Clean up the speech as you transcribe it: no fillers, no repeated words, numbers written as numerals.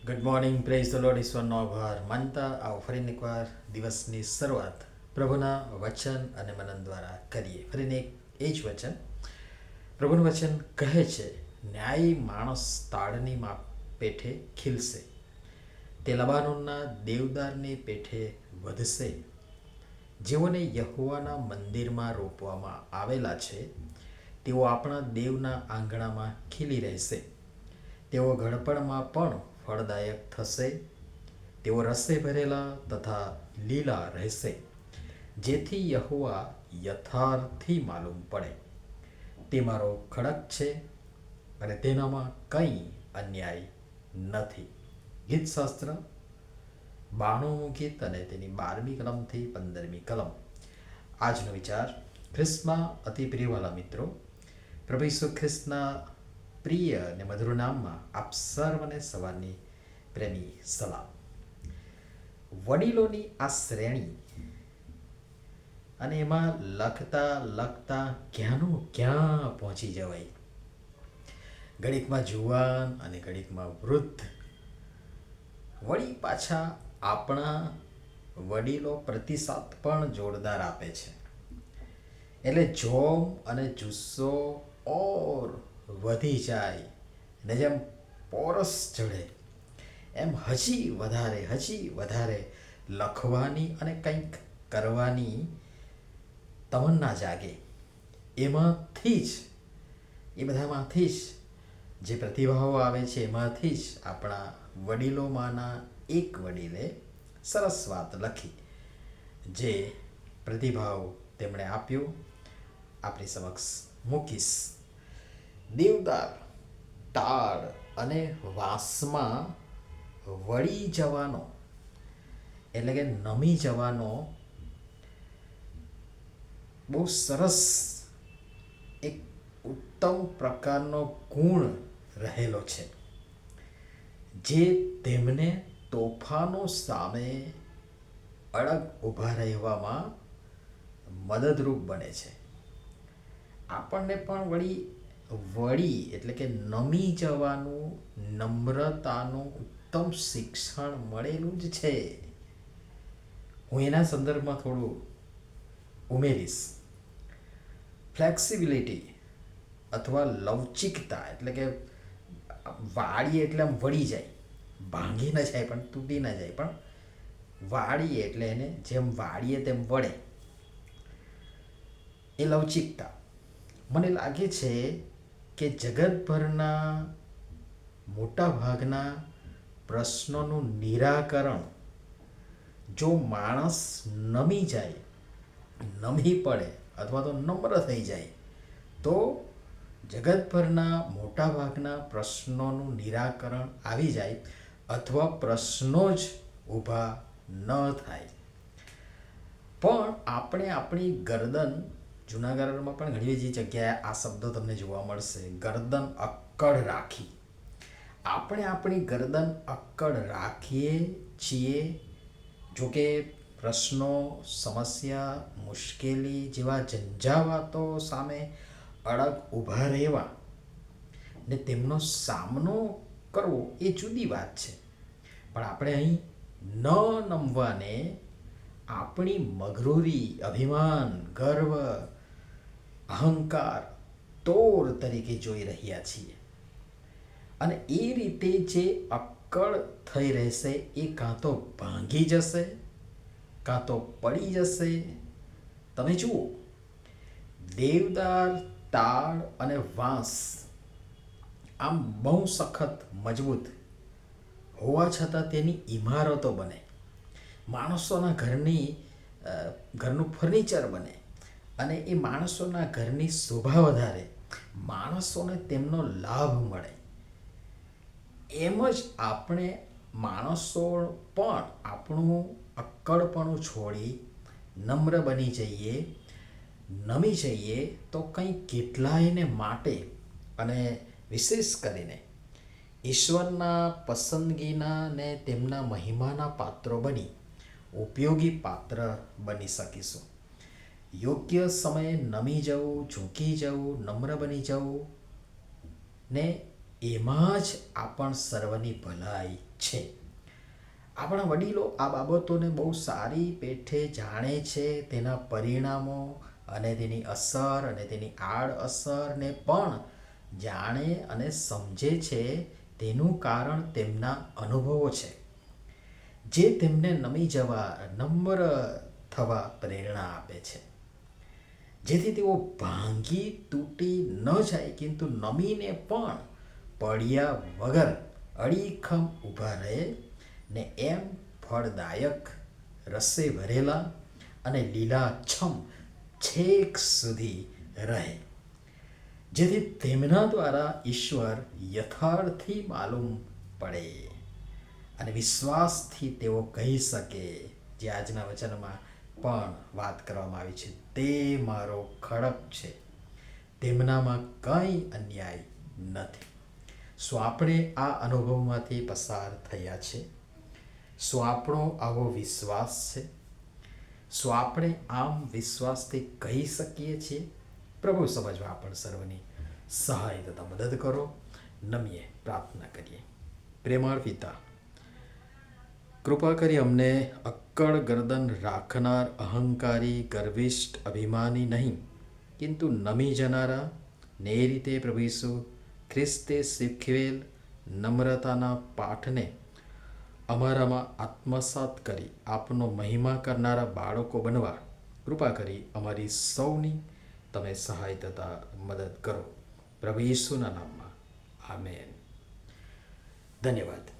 Good morning, praise the lord, ઈશ્વરનો આભાર માનતા આવો ફરીને એકવાર દિવસની શરૂઆત પ્રભુના વચન અને મનન દ્વારા કરીએ. ફરીને એ જ વચન, પ્રભુનું વચન કહે છે, ન્યાયી માણસ તાડની પેઠે ખીલશે, તે લબાનોનના દેવદારની પેઠે વધશે. જેઓને યહોવાના મંદિરમાં રોપવામાં આવેલા છે, તેઓ આપણા દેવના આંગણામાં ખીલી રહેશે. તેઓ ઘડપણમાં પણ ફળદાયક થશે. તેઓ રસે ભરેલા તથા લીલા રહેશે, જેથી યહોવા યથાર્થી માલુમ પડે. તે મારો ખડક છે અને તેનામાં કંઈ અન્યાય નથી. ગીતશાસ્ત્ર 92મું ગીત અને તેની 12મી કલમથી 15મી કલમ. આજનો વિચાર, ખ્રિસ્તમાં અતિ પ્રિયવાલા મિત્રો, પ્રભુ ઈસુ ખ્રિસ્તના પ્રિય અને મધુર નામમાં આપ સર્વને સવારની પ્રેમી સલામ. વડીલોની આ શ્રેણી અને એમાં લખતા ક્યાંનું ક્યાં પહોંચી જવાય. ઘડીકમાં જુવાન અને ઘડીકમાં વૃદ્ધ. વળી પાછા આપણા વડીલો પ્રતિસાદ પણ જોરદાર આપે છે. એટલે જોમ અને જુસ્સો ઓર વધી જાય ને જેમ પોરસ ચઢે એમ હજી વધારે લખવાની અને કંઈક કરવાની તમન્ના જાગે. એ બધામાંથી જ જે પ્રતિભાવો આવે છે, એમાંથી જ આપણા વડીલોમાંના એક વડીલે સરસ વાત લખી. જે પ્રતિભાવ તેમણે આપ્યો આપણી સમક્ષ મૂકીશ. દેવદાર, તાડ અને વાંસમાં વળી જવાનો એટલે કે નમી જવાનો બહુ સરસ એક ઉત્તમ પ્રકારનો ગુણ રહેલો છે, જે તેમને તોફાનો સામે અડગ ઊભા રહેવામાં મદદરૂપ બને છે. આપણને પણ વળી એટલે કે નમી જવાનું, નમ્રતાનું ઉત્તમ શિક્ષણ મળેલું જ છે. હું એના સંદર્ભમાં થોડું ઉમેરીશ. ફ્લેક્સિબિલિટી અથવા લવચિકતા એટલે કે વાળીએ એટલે આમ વળી જાય, ભાંગી ન જાય પણ તૂટી ન જાય, પણ વાળીએ એટલે એને જેમ વાળીએ તેમ વળે, એ લવચિકતા. મને લાગે છે કે જગતભરના મોટા ભાગના પ્રશ્નોનું નિરાકરણ જો માણસ નમી પડે અથવા તો નમ્ર થઈ જાય તો જગતભરના મોટા ભાગના પ્રશ્નોનું નિરાકરણ આવી જાય અથવા પ્રશ્નો જ ઊભા ન થાય. પણ આપણે આપણી ગરદન, જૂના ગાળામાં પણ ઘણી બધી જગ્યાએ આ શબ્દો તમને જોવા મળશે, ગરદન અક્કડ રાખી. આપણે આપણી ગરદન અક્કડ રાખીએ છીએ. જોકે પ્રશ્નો, સમસ્યા, મુશ્કેલી જેવા ઝંઝાવાતો સામે અડગ ઊભા રહેવા ને તેમનો સામનો કરવો એ જુદી વાત છે. પણ આપણે અહીં ન નમવાને આપણી મગરૂરી, અભિમાન, ગર્વ, અહંકાર, તોર તરીકે જોઈ રહ્યા છીએ. અને એ રીતે જે અક્કડ થઈ રહેશે એ કાં તો ભાંગી જશે, કાં તો પડી જશે. તમે જુઓ, દેવદાર, તાડ અને વાંસ આમ બહુ સખત મજબૂત હોવા છતાં તેની ઇમારતો બને, માણસોના ઘરનું ફર્નિચર બને અને એ માણસોના ઘરની શોભા વધારે, માણસોને તેમનો લાભ મળે. એમ જ આપણે માણસો પણ આપણું અક્કડપણું છોડી નમ્ર બની જઈએ, નમી જઈએ તો કંઈ કેટલાયને માટે અને વિશેષ કરીને ઈશ્વરના પસંદગીના ને તેમના મહિમાના પાત્રો બની ઉપયોગી પાત્ર બની શકીશું. યોગ્ય સમયે નમી જવું, ઝૂકી જવું, નમ્ર બની જવું ને એમાં જ આપણ સર્વની ભલાઈ છે. આપણા વડીલો આ બાબતોને બહુ સારી પેઠે જાણે છે. તેના પરિણામો અને તેની અસર અને તેની આડઅસરને પણ જાણે અને સમજે છે. તેનું કારણ તેમના અનુભવો છે, જે તેમને નમી જવા, નમ્ર થવા પ્રેરણા આપે છે, જેથી તેઓ ભાંગી તૂટી ન જાય, પરંતુ નમીને પણ પડ્યા વગર અડીખમ ઊભા રહે ને એમ ફળદાયક, રસે ભરેલા અને લીલાછમ છેક સુધી રહે, જેથી તેમના દ્વારા ઈશ્વર યથાર્થી માલુમ પડે અને વિશ્વાસથી તેઓ કહી શકે, જે આજના વચનમાં પણ વાત કરવામાં આવી છે, તે મારો ખડક છે, તેમનામાં કંઈ અન્યાય નથી. શું આપણે આ અનુભવમાંથી પસાર થયા છે? શું આપણો આવો વિશ્વાસ છે? શું આપણે આમ વિશ્વાસથી કહી શકીએ છીએ? પ્રભુ સમજવા આપણ સર્વની સહાય તથા મદદ કરો. નમીએ પ્રાર્થના કરીએ. પ્રેમાળ પિતા, કૃપા કરી અમને અક્કડ ગરદન રાખનાર, અહંકારી, ગર્વિષ્ઠ, અભિમાની નહીં, કિંતુ નમી જનારા ને એ રીતે પ્રભુ ઈસુ ખ્રિસ્તે શીખવેલ નમ્રતાના પાઠને અમારામાં આત્મસાત કરી આપનો મહિમા કરનારા બાળકો બનવા કૃપા કરી અમારી સૌની તમે સહાય તથા મદદ કરો. પ્રભુ ઈસુના નામમાં આમેન. ધન્યવાદ.